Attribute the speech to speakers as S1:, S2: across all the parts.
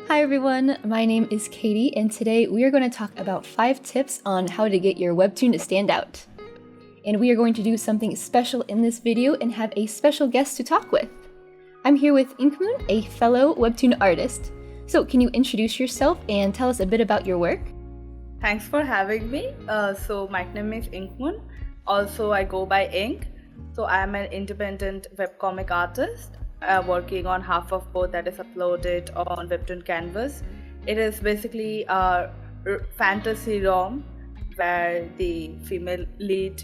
S1: Hi everyone, my name is Katie, and today we are going to talk about 5 tips on how to get your webtoon to stand out. And we are going to do something special in this video and have a special guest to talk with. I'm here with Inkmoon, a fellow webtoon artist. So can you introduce yourself and tell us a bit about your work?
S2: Thanks for having me. So my name is Inkmoon. Also, I go by Ink. So I am an independent webcomic artist working on half of both that is uploaded on Webtoon Canvas. It is basically a fantasy rom where the female lead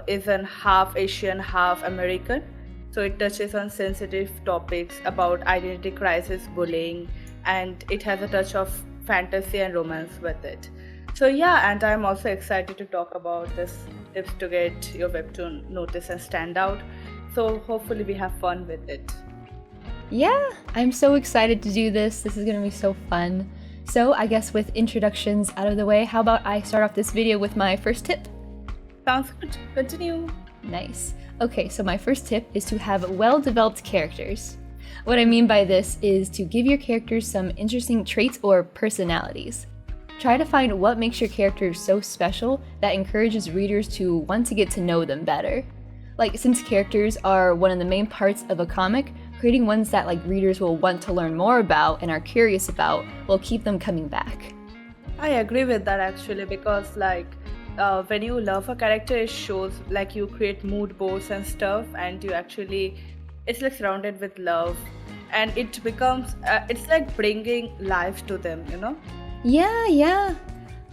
S2: is an half Asian, half American. So it touches on sensitive topics about identity crisis, bullying, and it has a touch of fantasy and romance with it. So yeah, and I'm also excited to talk about this tips to get your webtoon noticed and stand out. So hopefully we have fun with it.
S1: Yeah, I'm so excited to do this. This is going to be so fun. So I guess with introductions out of the way, how about I start off this video with my first tip?
S2: Sounds good. Continue.
S1: Nice. Okay, so my first tip is to have well-developed characters. What I mean by this is to give your characters some interesting traits or personalities. Try to find what makes your characters so special that encourages readers to want to get to know them better. Like, since characters are one of the main parts of a comic, creating ones that readers will want to learn more about and are curious about will keep them coming back.
S2: I agree with that actually because when you love a character, it shows you create mood boards and stuff, and you actually it's surrounded with love, and it becomes it's like bringing life to them, you know.
S1: Yeah.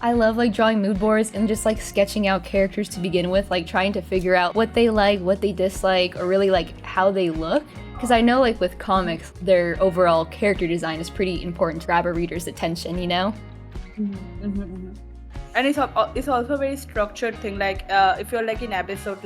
S1: I love drawing mood boards and just sketching out characters to begin with, trying to figure out what they like, what they dislike, or really how they look. Because I know with comics, their overall character design is pretty important to grab a reader's attention, you know?
S2: And it's also a very structured thing. If you're in episode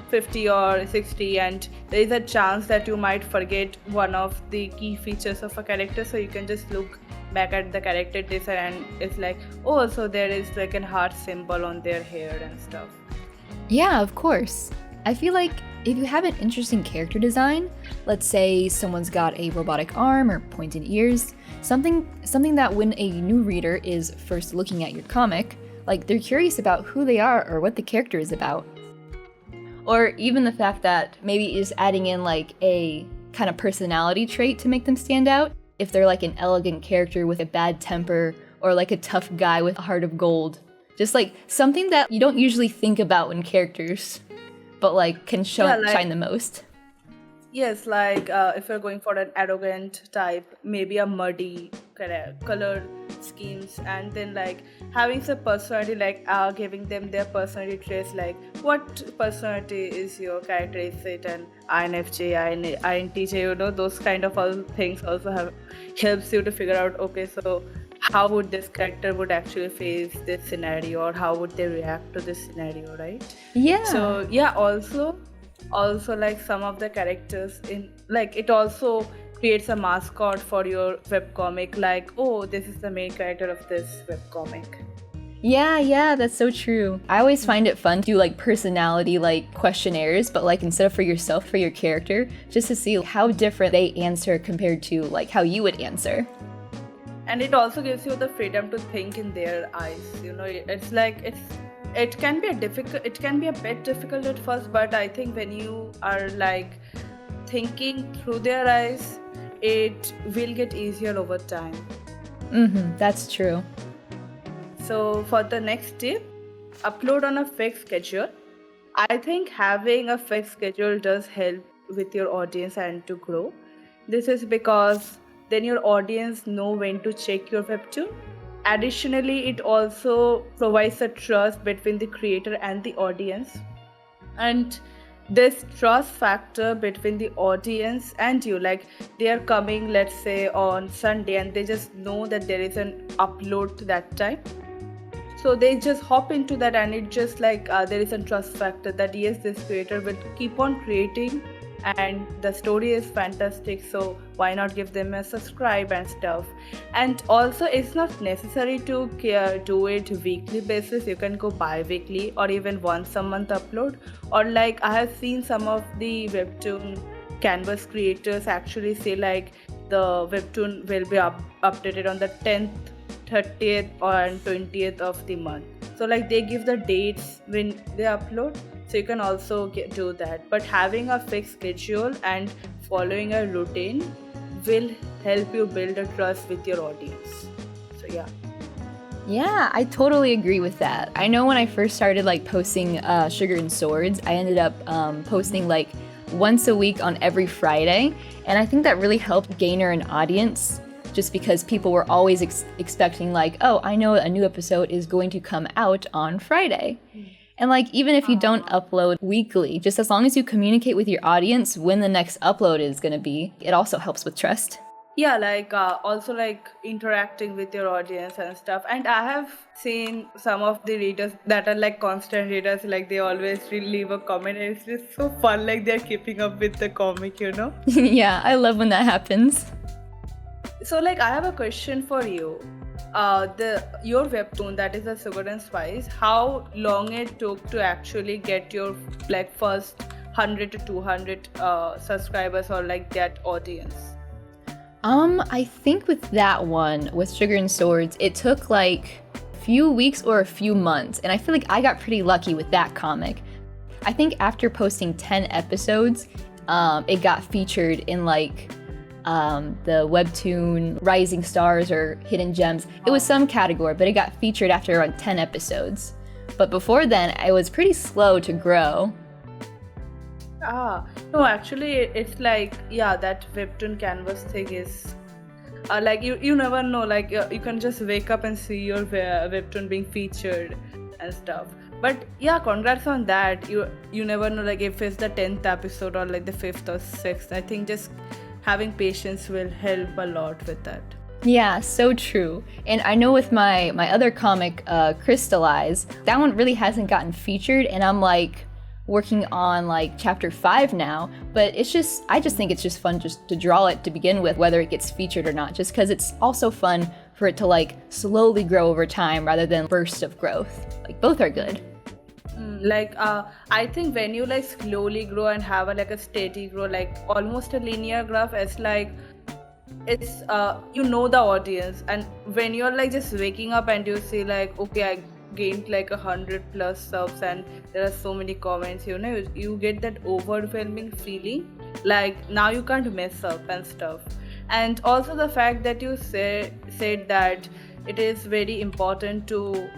S2: 50 or 60, and there is a chance that you might forget one of the key features of a character, so you can just look back at the character design and it's oh, so there is an heart symbol on their hair and stuff.
S1: Yeah, of course. I feel like if you have an interesting character design, let's say someone's got a robotic arm or pointed ears, something that when a new reader is first looking at your comic, they're curious about who they are or what the character is about. Or even the fact that maybe is adding in a kind of personality trait to make them stand out. If they're an elegant character with a bad temper, or a tough guy with a heart of gold. Just something that you don't usually think about in characters, but can shine the most.
S2: Yes, if you're going for an arrogant type, maybe a muddy color schemes, and then having some personality, giving them their personality traits, what personality is your character? Is it an INFJ, INTJ? You know, those kind of all things also helps you to figure out. Okay, so how would this character would actually face this scenario, or how would they react to this scenario, right?
S1: Yeah.
S2: So yeah, also some of the characters in it also creates a mascot for your webcomic, oh, this is the main character of this webcomic.
S1: Yeah, that's so true. I always find it fun to do personality questionnaires, but instead of for yourself, for your character, just to see how different they answer compared to how you would answer.
S2: And it also gives you the freedom to think in their eyes, you know. It can be a bit difficult at first, but I think when you are thinking through their eyes, it will get easier over time.
S1: That's true.
S2: So for the next tip, upload on a fixed schedule. I think having a fixed schedule does help with your audience and to grow. This is because then your audience know when to check your webtoon. Additionally, it also provides a trust between the creator and the audience. And this trust factor between the audience and you, they are coming, let's say, on Sunday, and they just know that there is an upload to that time. So they just hop into that, and it just there is a trust factor that yes, this creator will keep on creating and the story is fantastic, so why not give them a subscribe and stuff. And also, it's not necessary to do it weekly basis. You can go bi-weekly or even once a month upload, or I have seen some of the webtoon canvas creators actually say the webtoon will be updated on the 10th, 30th and 20th of the month. So like they give the dates when they upload, so you can also do that. But having a fixed schedule and following a routine will help you build a trust with your audience. So yeah.
S1: Yeah, I totally agree with that. I know when I first started like posting Sugar and Swords, I ended up posting like once a week on every Friday, and I think that really helped gainer an audience just because people were always expecting like, oh, I know a new episode is going to come out on Friday. And like even if you don't upload weekly, just as long as you communicate with your audience when the next upload is going to be, it also helps with trust.
S2: Yeah, like also like interacting with your audience and stuff. And I have seen some of the readers that are like constant readers, like they always leave a comment, and it's just so fun, like they're keeping up with the comic, you know.
S1: Yeah, I love when that happens.
S2: So like I have a question for you. Your webtoon, that is the Sugar and Spice, how long it took to actually get your like first 100 to 200 subscribers or like that audience?
S1: I think with that one, with Sugar and Swords, it took like a few weeks or a few months, and I feel like I got pretty lucky with that comic. I think after posting 10 episodes, it got featured in like the webtoon Rising Stars or Hidden Gems. It was some category, but it got featured after around 10 episodes. But before then, I was pretty slow to grow.
S2: No, actually, it's like, yeah, that webtoon canvas thing is like you never know, like you can just wake up and see your webtoon being featured and stuff. But yeah, congrats on that. You never know, like if it's the 10th episode or like the 5th or 6th. I think just having patience will help a lot with that.
S1: Yeah, so true. And I know with my other comic, Crystallize, that one really hasn't gotten featured, and I'm like working on like chapter 5 now, but I just think it's just fun just to draw it to begin with, whether it gets featured or not, just because it's also fun for it to like slowly grow over time rather than bursts of growth. Like both are good.
S2: I think when you like slowly grow and have like a steady grow, like almost a linear graph, it's like it's you know the audience, and when you're like just waking up and you see like, okay, I gained like 100 plus subs and there are so many comments, you know, you get that overwhelming feeling like now you can't mess up and stuff. And also the fact that you said that it is very important to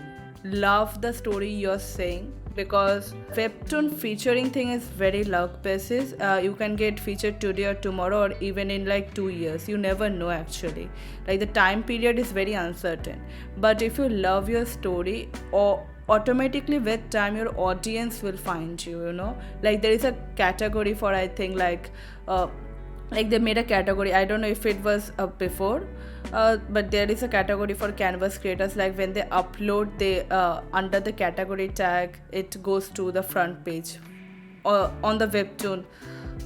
S2: love the story you're saying, because webtoon featuring thing is very luck basis. You can get featured today or tomorrow or even in like 2 years. You never know actually. Like the time period is very uncertain. But if you love your story, or automatically with time your audience will find you, you know. Like there is a category for, I think like they made a category, I don't know if it was before, but there is a category for canvas creators. Like when they upload, they under the category tag, it goes to the front page on the webtoon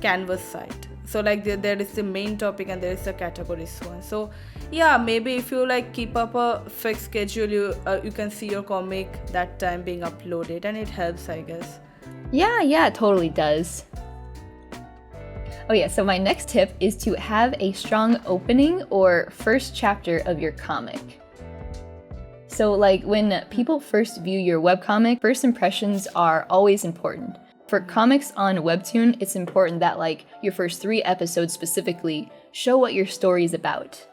S2: canvas site. So like there is the main topic and there is the categories one. So yeah, maybe if you like keep up a fixed schedule, you can see your comic that time being uploaded, and it helps, I guess.
S1: Yeah, it totally does. Oh yeah, so my next tip is to have a strong opening or first chapter of your comic. So like when people first view your webcomic, first impressions are always important. For comics on Webtoon, it's important that like your first 3 episodes specifically show what your story is about.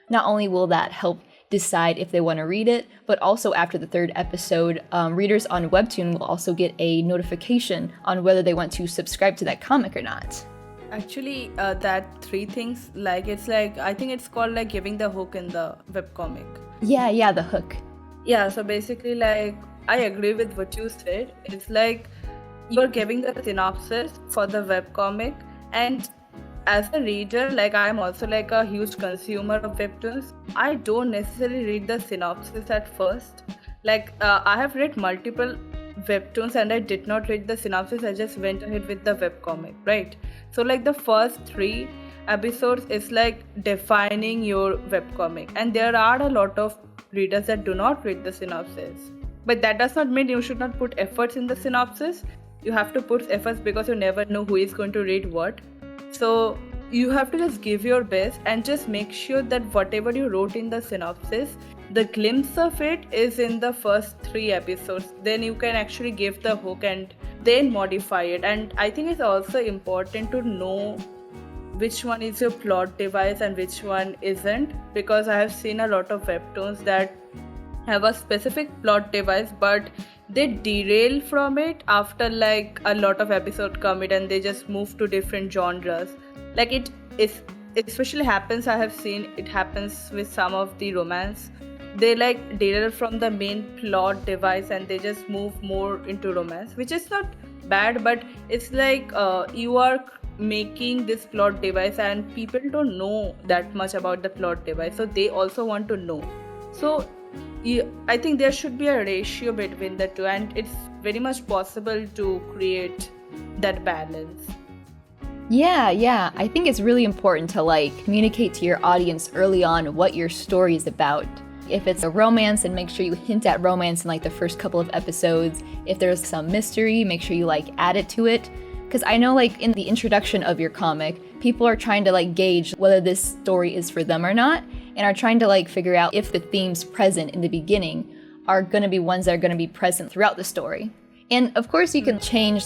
S1: Not only will that help decide if they want to read it, but also after the 3rd episode, readers on Webtoon will also get a notification on whether they want to subscribe to that comic or not.
S2: Actually, that 3 things, like it's like, I think it's called like giving the hook in the webcomic.
S1: Yeah, the hook.
S2: Yeah, so basically like I agree with what you said. It's like you're giving the synopsis for the webcomic, and as a reader, like I'm also like a huge consumer of webtoons. I don't necessarily read the synopsis at first. Like I have read multiple webtoons and I did not read the synopsis. I just went ahead with the webcomic, right? So like the first 3 episodes is like defining your webcomic, and there are a lot of readers that do not read the synopsis. But that does not mean you should not put efforts in the synopsis. You have to put efforts because you never know who is going to read what. So you have to just give your best and just make sure that whatever you wrote in the synopsis, the glimpse of it is in the first 3 episodes. Then you can actually give the hook and then modify it. And I think it's also important to know which one is your plot device and which one isn't, because I have seen a lot of webtoons that have a specific plot device but they derail from it after like a lot of episode commit, and they just move to different genres. Like it especially happens, I have seen it happens with some of the romance. They like derail from the main plot device and they just move more into romance, which is not bad, but it's like you are making this plot device and people don't know that much about the plot device, so they also want to know. So I think there should be a ratio between the two, and it's very much possible to create that balance.
S1: Yeah. I think it's really important to like communicate to your audience early on what your story is about. If it's a romance, then make sure you hint at romance in like the first couple of episodes. If there's some mystery, make sure you like add it to it. Because I know like in the introduction of your comic, people are trying to like gauge whether this story is for them or not, and are trying to like figure out if the themes present in the beginning are going to be ones that are going to be present throughout the story. And of course you can change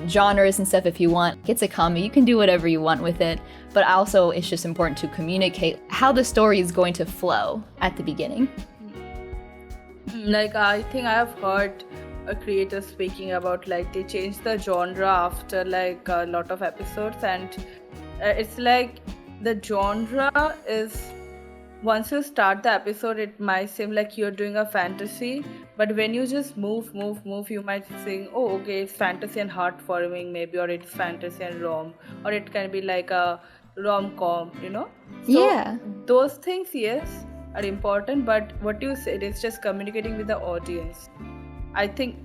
S1: genres and stuff if you want. It's a comic, you can do whatever you want with it, but also it's just important to communicate how the story is going to flow at the beginning.
S2: Like I think I have heard a creator speaking about like they changed the genre after like a lot of episodes, and it's like the genre is, once you start the episode it might seem like you're doing a fantasy, but when you just move you might think, oh okay, it's fantasy and heartwarming maybe, or it's fantasy and rom, or it can be like a rom-com, so
S1: Yeah.
S2: those things, yes, are important, but what you said is just communicating with the audience. I think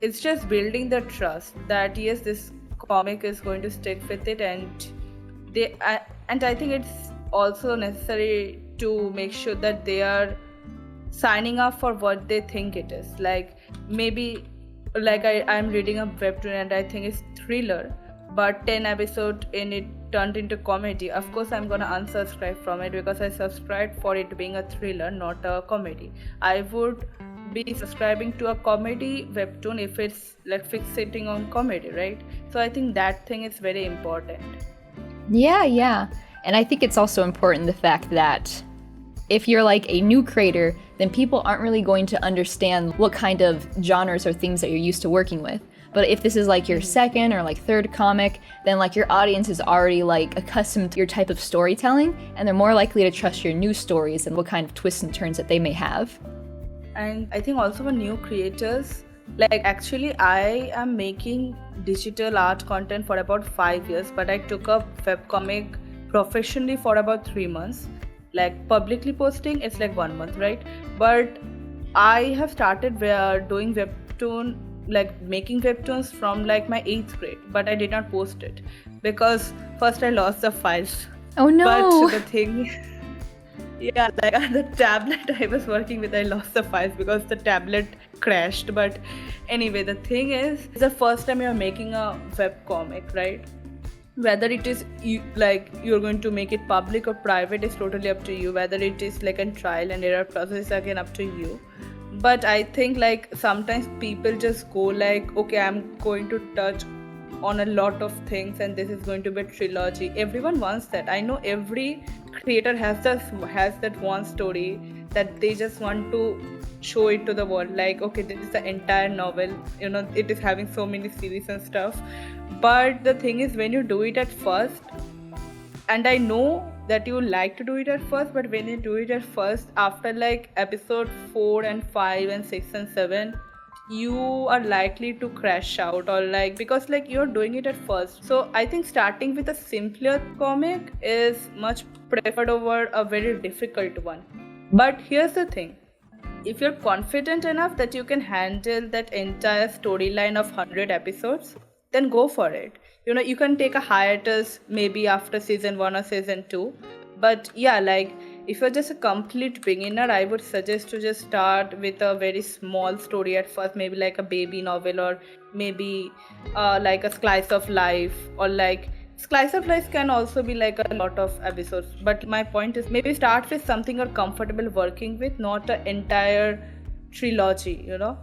S2: it's just building the trust that yes, this comic is going to stick with it, and I think it's also necessary to make sure that they are signing up for what they think it is. Like maybe like I'm reading a webtoon and I think it's thriller, but 10 episode in it turned into comedy. Of course I'm gonna unsubscribe from it because I subscribed for it being a thriller, not a comedy. I would be subscribing to a comedy webtoon if it's like fixating on comedy, right? So I think that thing is very important.
S1: Yeah. And I think it's also important the fact that if you're like a new creator, then people aren't really going to understand what kind of genres or things that you're used to working with. But if this is like your second or like third comic, then like your audience is already like accustomed to your type of storytelling, and they're more likely to trust your new stories and what kind of twists and turns that they may have.
S2: And I think also for new creators, like actually I am making digital art content for about 5 years, but I took up webcomic professionally for about 3 months. Like publicly posting, it's like 1 month, right? But I have started doing webtoon, like making webtoons from like my 8th grade, but I did not post it because first I lost the files.
S1: Oh no!
S2: But the thing, yeah, like the tablet I was working with, I lost the files because the tablet crashed. But anyway, the thing is, it's the first time you're making a webcomic, right? Whether it is you're going to make it public or private is totally up to you. Whether it is like a trial and error process is again up to you. But I think like sometimes people just go like, okay, I'm going to touch on a lot of things and this is going to be a trilogy. Everyone wants that. I know every creator has that one story that they just want to show it to the world, like okay, this is the entire novel, it is having so many series and stuff. But the thing is, when you do it at first, and I know that you like to do it at first, but when you do it at first, after like episode 4 and 5 and 6 and 7, you are likely to crash out, or like because like you're doing it at first. So I think starting with a simpler comic is much preferred over a very difficult one. But here's the thing, if you're confident enough that you can handle that entire storyline of 100 episodes, then go for it. You can take a hiatus maybe after season 1 or season 2. But yeah, like if you're just a complete beginner, I would suggest to just start with a very small story at first, maybe like a baby novel, or maybe like a slice of life, or like Slice of life can also be like a lot of episodes, but my point is maybe start with something you're comfortable working with, not an entire trilogy, you know?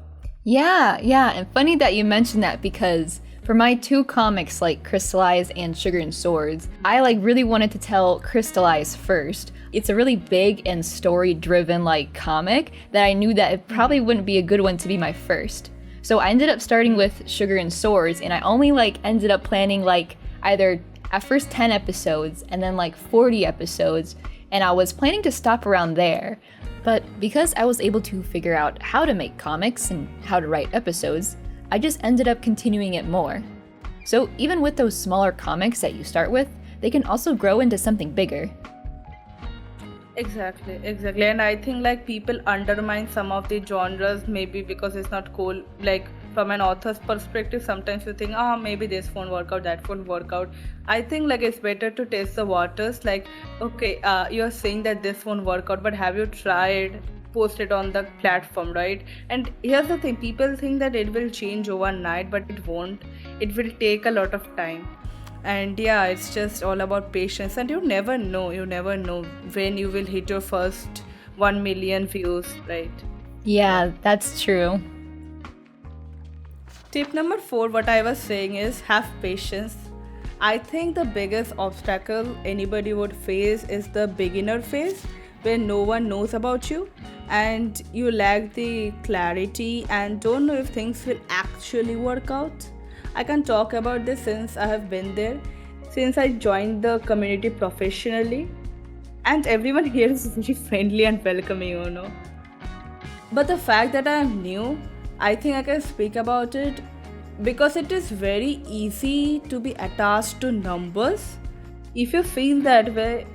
S1: Yeah, and funny that you mentioned that because for my two comics like Crystallize and Sugar and Swords, I like really wanted to tell Crystallize first. It's a really big and story-driven like comic that I knew that it probably wouldn't be a good one to be my first. So I ended up starting with Sugar and Swords, and I only like ended up planning like either at first 10 episodes and then like 40 episodes, and I was planning to stop around there. But because I was able to figure out how to make comics and how to write episodes, I just ended up continuing it more. So even with those smaller comics that you start with, they can also grow into something bigger.
S2: Exactly. And I think like people undermine some of the genres maybe because it's not cool. Like from an author's perspective, sometimes you think, maybe this won't work out, that won't work out. I think like it's better to test the waters. Like, okay, you're saying that this won't work out, but have you tried? Post it on the platform, right? And here's the thing, people think that it will change overnight, but it won't. It will take a lot of time. And yeah, it's just all about patience, and you never know when you will hit your first 1 million views, right?
S1: Yeah, that's true.
S2: Tip number 4, what I was saying is have patience. I think the biggest obstacle anybody would face is the beginner phase where no one knows about you and you lack the clarity and don't know if things will actually work out. I can talk about this since I have been there, since I joined the community professionally, and everyone here is very friendly and welcoming, you know. But the fact that I am new, I think I can speak about it because it is very easy to be attached to numbers. If you feel that way,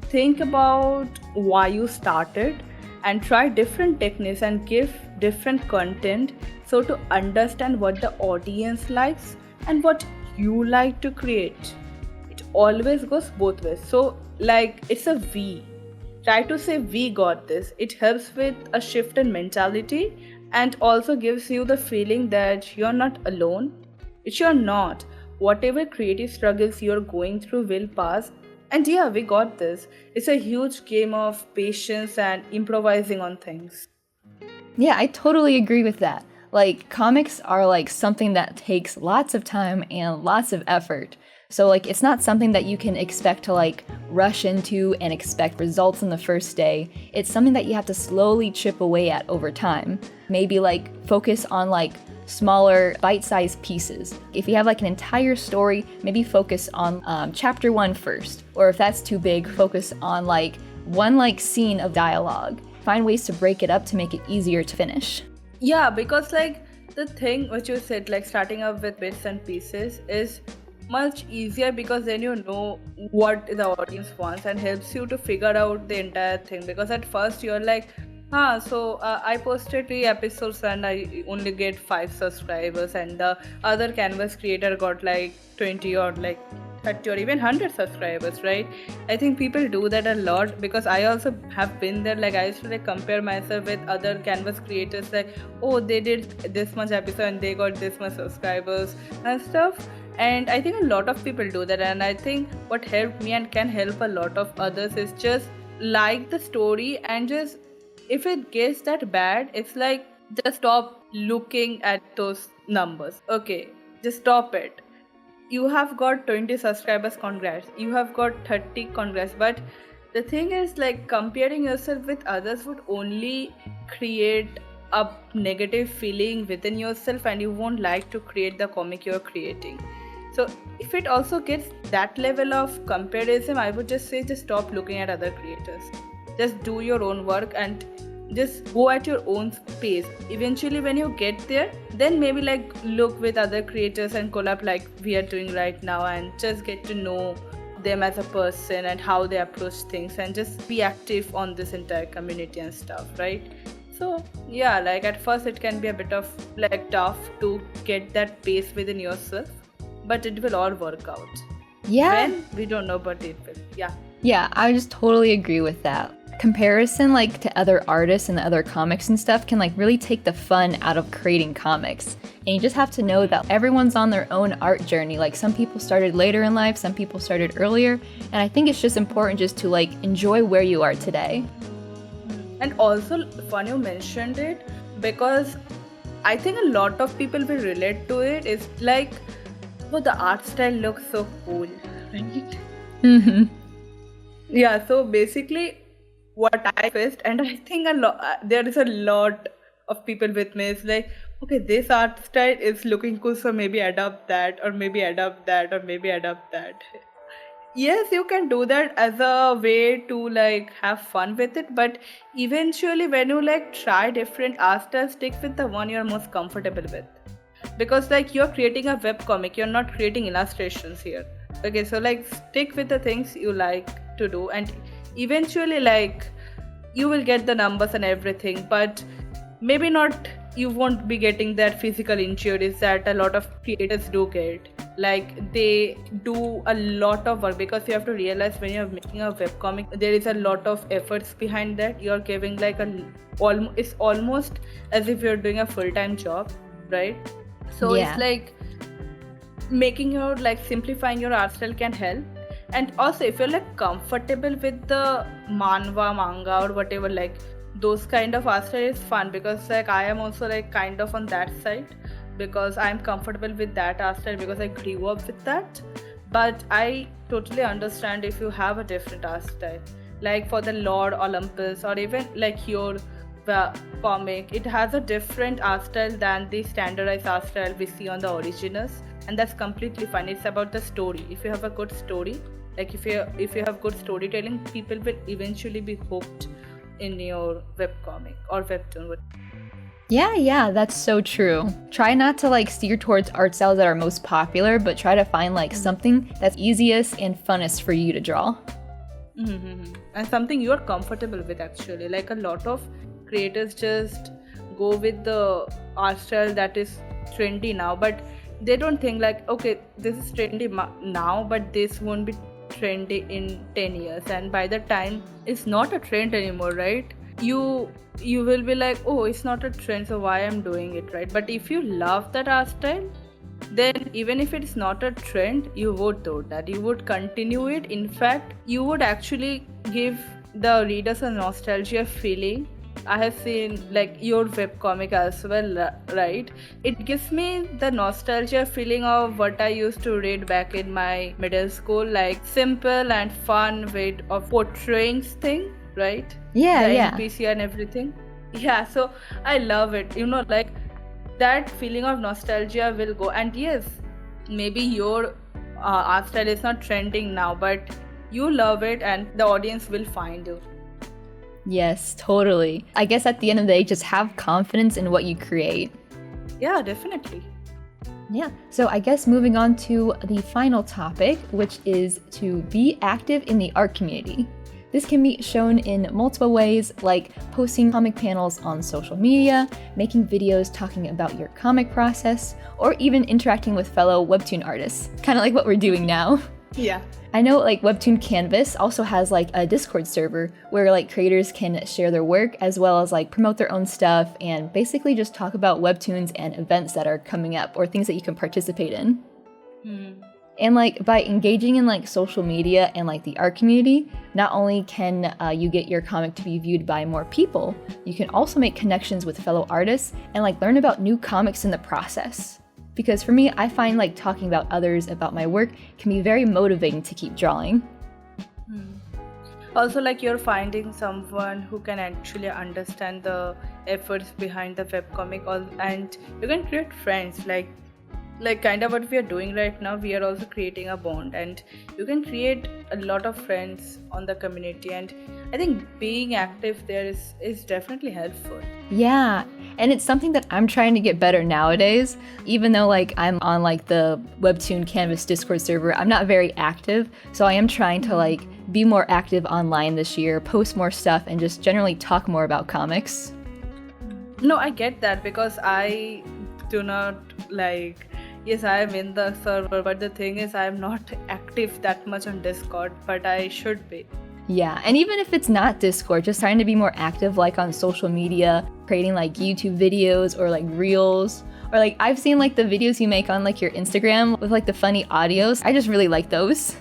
S2: think about why you started and try different techniques and give different content so to understand what the audience likes and what you like to create. It always goes both ways. So, like, it's a we. Try to say we got this. It helps with a shift in mentality and also gives you the feeling that you're not alone, which you're not. Whatever creative struggles you're going through will pass. And yeah, we got this. It's a huge game of patience and improvising on things.
S1: Yeah, I totally agree with that. Like, comics are like something that takes lots of time and lots of effort. So, like, it's not something that you can expect to like rush into and expect results in the first day. It's something that you have to slowly chip away at over time. Maybe like focus on like smaller bite-sized pieces. If you have like an entire story, maybe focus on chapter 1 first. Or if that's too big, focus on like one like scene of dialogue. Find ways to break it up to make it easier to finish.
S2: Yeah, because like the thing which you said, like starting up with bits and pieces is much easier because then you know what the audience wants and helps you to figure out the entire thing. Because at first you're like, I posted 3 episodes and I only get 5 subscribers, and the other canvas creator got like 20 or like 30 or even 100 subscribers, right? I think people do that a lot because I also have been there. Like I used to like compare myself with other canvas creators, like, oh, they did this much episode and they got this much subscribers and stuff. And I think a lot of people do that, and I think what helped me and can help a lot of others is just like the story and just if it gets that bad, it's like just stop looking at those numbers. Okay, just stop it. You have got 20 subscribers, congrats. You have got 30, congrats. But the thing is, like, comparing yourself with others would only create a negative feeling within yourself, and you won't like to create the comic you're creating. So if it also gets that level of comparison, I would just say just stop looking at other creators. Just do your own work and just go at your own pace. Eventually when you get there, then maybe like look with other creators and collab like we are doing right now, and just get to know them as a person and how they approach things, and just be active on this entire community and stuff, right? So yeah, like at first it can be a bit of like tough to get that pace within yourself, but it will all work out.
S1: Yeah.
S2: When? We don't know, but it will. Yeah.
S1: Yeah, I just totally agree with that. Comparison like to other artists and other comics and stuff can like really take the fun out of creating comics. And you just have to know that everyone's on their own art journey. Like some people started later in life, some people started earlier, and I think it's just important just to like enjoy where you are today.
S2: And also, fun you mentioned it because I think a lot of people will relate to it. It's like, oh, the art style looks so cool, right?
S1: Mm-hmm.
S2: Yeah, so basically, what I faced, and I think there is a lot of people with me. It's like, okay, this art style is looking cool, so maybe adopt that, or maybe adopt that, or maybe adopt that. Yes, you can do that as a way to like have fun with it, but eventually, when you like try different art styles, stick with the one you're most comfortable with. Because like you're creating a web comic, you're not creating illustrations here. Okay, so like stick with the things you like to do, and eventually, like you will get the numbers and everything, but maybe not, you won't be getting that physical injuries that a lot of creators do get. Like they do a lot of work, because you have to realize when you're making a webcomic there is a lot of efforts behind that. You're giving like it's almost as if you're doing a full-time job, right? So
S1: Yeah.
S2: it's like making your like simplifying your art style can help. And also if you're like comfortable with the manga or whatever, like those kind of art style is fun, because like I am also like kind of on that side, because I'm comfortable with that art style because I grew up with that. But I totally understand if you have a different art style, like for the Lord Olympus or even like your comic, it has a different art style than the standardized art style we see on the originals, and that's completely fine. It's about the story. If you have a good story, like if you have good storytelling, people will eventually be hooked in your webcomic or webtoon.
S1: Yeah, that's so true. Try not to like steer towards art styles that are most popular, but try to find like something that's easiest and funnest for you to draw.
S2: Mm-hmm. And something you're comfortable with actually. Like a lot of creators just go with the art style that is trendy now, but they don't think like, okay, this is trendy now, but this won't be trendy in 10 years, and by the time it's not a trend anymore, right? You will be like, oh, it's not a trend, so why I'm doing it, right? But if you love that art style, then even if it's not a trend, you would do that, you would continue it. In fact, you would actually give the readers a nostalgia feeling. I have seen like your webcomic as well, right? It gives me the nostalgia feeling of what I used to read back in my middle school, like simple and fun way of portraying thing, right?
S1: Yeah,
S2: The
S1: yeah.
S2: NPC and everything. Yeah, so I love it. Like that feeling of nostalgia will go. And yes, maybe your art style is not trending now, but you love it and the audience will find you.
S1: Yes, totally. I guess at the end of the day, just have confidence in what you create.
S2: Yeah, definitely.
S1: Yeah, so I guess moving on to the final topic, which is to be active in the art community. This can be shown in multiple ways, like posting comic panels on social media, making videos talking about your comic process, or even interacting with fellow webtoon artists, kind of like what we're doing now.
S2: Yeah.
S1: I know like Webtoon Canvas also has like a Discord server where like creators can share their work as well as like promote their own stuff and basically just talk about webtoons and events that are coming up or things that you can participate in. And like by engaging in like social media and like the art community, not only can you get your comic to be viewed by more people, you can also make connections with fellow artists and like learn about new comics in the process. Because for me, I find like talking about others about my work can be very motivating to keep drawing.
S2: Also, like you're finding someone who can actually understand the efforts behind the webcomic, and you can create friends. Like kind of what we are doing right now, we are also creating a bond, and you can create a lot of friends on the community. And I think being active there is definitely helpful.
S1: Yeah, and it's something that I'm trying to get better nowadays. Even though like I'm on like the Webtoon Canvas Discord server, I'm not very active. So I am trying to like be more active online this year, post more stuff, and just generally talk more about comics.
S2: No, I get that, because I do not like, yes, I am in the server, but the thing is I am not active that much on Discord, but I should be.
S1: Yeah, and even if it's not Discord, just trying to be more active like on social media, creating like YouTube videos or like reels. Or like I've seen like the videos you make on like your Instagram with like the funny audios. I just really like those.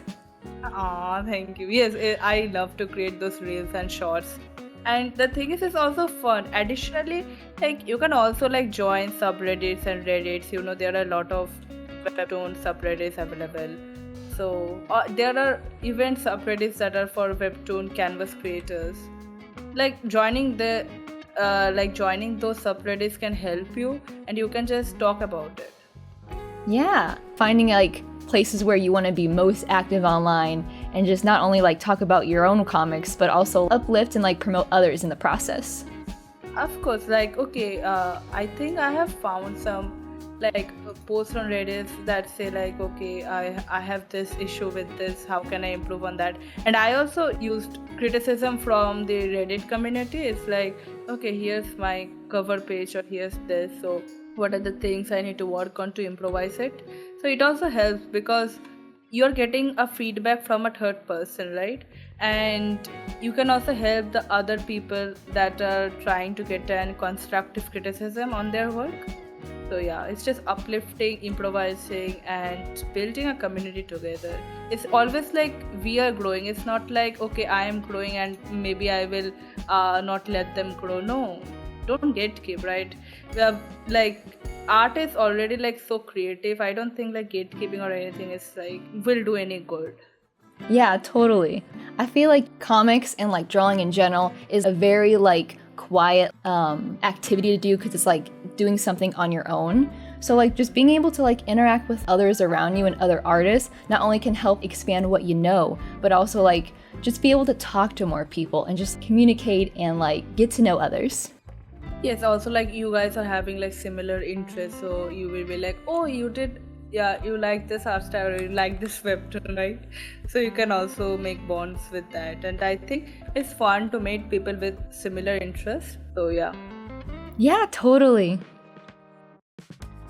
S2: Aw, thank you. Yes, I love to create those reels and shorts. And the thing is, it's also fun. Additionally, like you can also like join subreddits and Reddits. You know, there are a lot of webtoon subreddits available. So there are even subreddits that are for webtoon canvas creators. Like joining those subreddits can help you, and you can just talk about it.
S1: Yeah, finding like places where you want to be most active online and just not only like talk about your own comics, but also uplift and like promote others in the process.
S2: Of course, like okay, I think I have found some like posts on Reddit that say like okay, I have this issue with this. How can I improve on that? And I also used criticism from the Reddit community. It's like okay, here's my cover page or here's this. So what are the things I need to work on to improvise it? So it also helps because you're getting a feedback from a third person, right? And you can also help the other people that are trying to get an constructive criticism on their work. So yeah, it's just uplifting, improvising, and building a community together. It's always like we are growing. It's not like okay, I am growing and maybe I will not let them grow. No, don't gatekeep, right? We have like art is already like so creative. I don't think like gatekeeping or anything is like will do any good.
S1: Yeah, totally. I feel like comics and like drawing in general is a very like quiet activity to do because it's like doing something on your own. So like just being able to like interact with others around you and other artists not only can help expand what you know, but also like just be able to talk to more people and just communicate and like get to know others.
S2: Yes, also like you guys are having like similar interests, so you will be like, oh, you did, yeah, you like this art style or you like this webtoon, right? So you can also make bonds with that, and I think it's fun to meet people with similar interests. So yeah.
S1: Yeah, totally.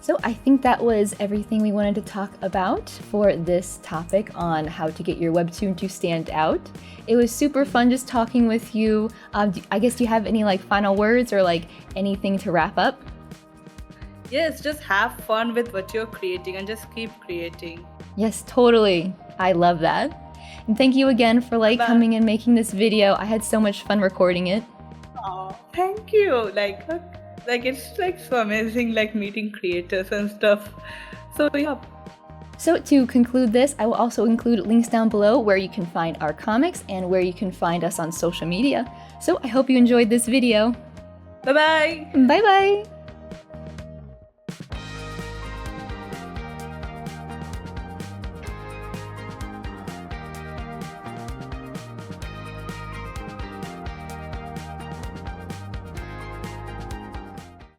S1: So I think that was everything we wanted to talk about for this topic on how to get your webtoon to stand out. It was super fun just talking with you. I guess do you have any like final words or like anything to wrap up?
S2: Yes, just have fun with what you're creating and just keep creating.
S1: Yes, totally. I love that. And thank you again for like
S2: Bye.
S1: coming and making this video. I had so much fun recording it.
S2: Oh, thank you. Like it's like so amazing, like meeting creators and stuff. So yeah.
S1: So to conclude this, I will also include links down below where you can find our comics and where you can find us on social media. So I hope you enjoyed this video.
S2: Bye bye.
S1: Bye bye!